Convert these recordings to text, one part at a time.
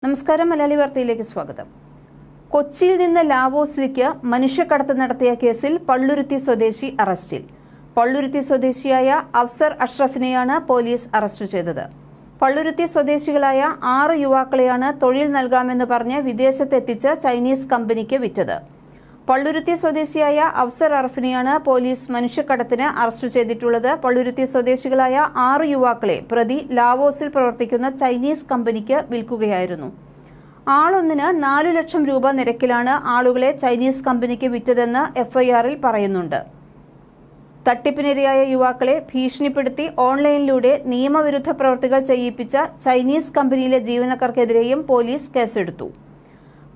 നമസ്കാരം. മലയാളി വാർത്തയിലേക്ക് സ്വാഗതം. കൊച്ചിയിൽ നിന്ന് ലാവോസിലേക്ക് മനുഷ്യക്കടത്ത് നടത്തിയ കേസിൽ പള്ളുരുത്തി സ്വദേശി അറസ്റ്റിൽ. പള്ളുരുത്തി സ്വദേശിയായ അഫ്സർ അഷ്റഫിനെയാണ് പോലീസ് അറസ്റ്റ് ചെയ്തത്. പള്ളുരുത്തി സ്വദേശികളായ 6 യുവാക്കളെയാണ് തൊഴിൽ നൽകാമെന്ന് പറഞ്ഞ് വിദേശത്തെത്തിച്ച് ചൈനീസ് കമ്പനിക്ക് വിറ്റത്. പള്ളുരുത്തി സ്വദേശിയായ അഫ്സർ അറഫിനെയാണ് പോലീസ് മനുഷ്യക്കടത്തിന് അറസ്റ്റ് ചെയ്തിട്ടുള്ളത്. പള്ളുരുത്തി സ്വദേശികളായ 6 യുവാക്കളെ പ്രതി ലാവോസിൽ പ്രവർത്തിക്കുന്ന ചൈനീസ് കമ്പനിക്ക് വിൽക്കുകയായിരുന്നു. ആളൊന്നിന് 4 ലക്ഷം രൂപ നിരക്കിലാണ് ആളുകളെ ചൈനീസ് കമ്പനിക്ക് വിറ്റതെന്ന് എഫ്ഐആറിൽ പറയുന്നുണ്ട്. തട്ടിപ്പിനിരയായ യുവാക്കളെ ഭീഷണിപ്പെടുത്തി ഓൺലൈനിലൂടെ നിയമവിരുദ്ധ പ്രവൃത്തികൾ ചെയ്യിപ്പിച്ച ചൈനീസ് കമ്പനിയിലെ ജീവനക്കാർക്കെതിരെയും പോലീസ് കേസെടുത്തു.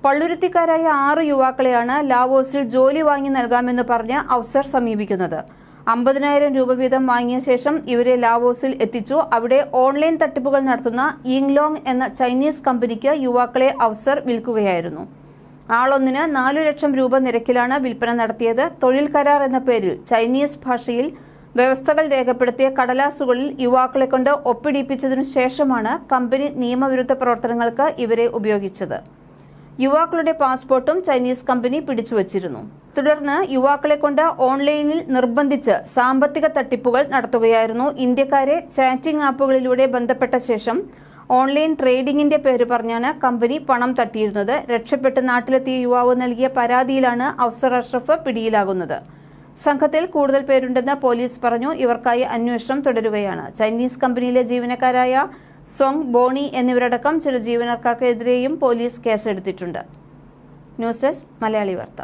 പള്ളുരുത്തിക്കാരായ 6 യുവാക്കളെയാണ് ലാവോസിൽ ജോലി വാങ്ങി നൽകാമെന്ന് പറഞ്ഞ് അഫ്സർ സമീപിക്കുന്നത്. 50,000 രൂപ വീതം വാങ്ങിയ ശേഷം ഇവരെ ലാവോസിൽ എത്തിച്ചു. അവിടെ ഓൺലൈൻ തട്ടിപ്പുകൾ നടത്തുന്ന യിങ്ലോങ് എന്ന ചൈനീസ് കമ്പനിക്ക് യുവാക്കളെ അഫ്സർ വിൽക്കുകയായിരുന്നു. ആളൊന്നിന് 4 ലക്ഷം രൂപ നിരക്കിലാണ് വിൽപ്പന നടത്തിയത്. തൊഴിൽ കരാർ എന്ന പേരിൽ ചൈനീസ് ഭാഷയിൽ വ്യവസ്ഥകൾ രേഖപ്പെടുത്തിയ കടലാസുകളിൽ യുവാക്കളെ കൊണ്ട് ഒപ്പിടിപ്പിച്ചതിനു ശേഷമാണ് കമ്പനി നിയമവിരുദ്ധ പ്രവർത്തനങ്ങൾക്ക് ഇവരെ ഉപയോഗിച്ചത്. യുവാക്കളുടെ പാസ്പോർട്ടും ചൈനീസ് കമ്പനി പിടിച്ചുവച്ചിരുന്നു. തുടർന്ന് യുവാക്കളെ കൊണ്ട് ഓൺലൈനിൽ നിർബന്ധിച്ച് സാമ്പത്തിക തട്ടിപ്പുകൾ നടത്തുകയായിരുന്നു. ഇന്ത്യക്കാരെ ചാറ്റിംഗ് ആപ്പുകളിലൂടെ ബന്ധപ്പെട്ട ശേഷം ഓൺലൈൻ ട്രേഡിംഗിന്റെ പേര് പറഞ്ഞാണ് കമ്പനി പണം തട്ടിയിരുന്നത്. രക്ഷപ്പെട്ട് നാട്ടിലെത്തിയ യുവാവ് നൽകിയ പരാതിയിലാണ് അഫ്സർ അഷ്റഫ് പിടിയിലാകുന്നത്. സംഘത്തിൽ കൂടുതൽ പേരുണ്ടെന്ന് പോലീസ് പറഞ്ഞു. ഇവർക്കായി അന്വേഷണം തുടരുകയാണ്. ചൈനീസ് കമ്പനിയിലെ ജീവനക്കാരായ സോങ്, ബോണി എന്നിവരടക്കം ചില ജീവനക്കാർക്കെതിരെയും പോലീസ് കേസെടുത്തിട്ടുണ്ട്. ന്യൂസ് ഡെസ്ക്, മലയാളി വാർത്ത.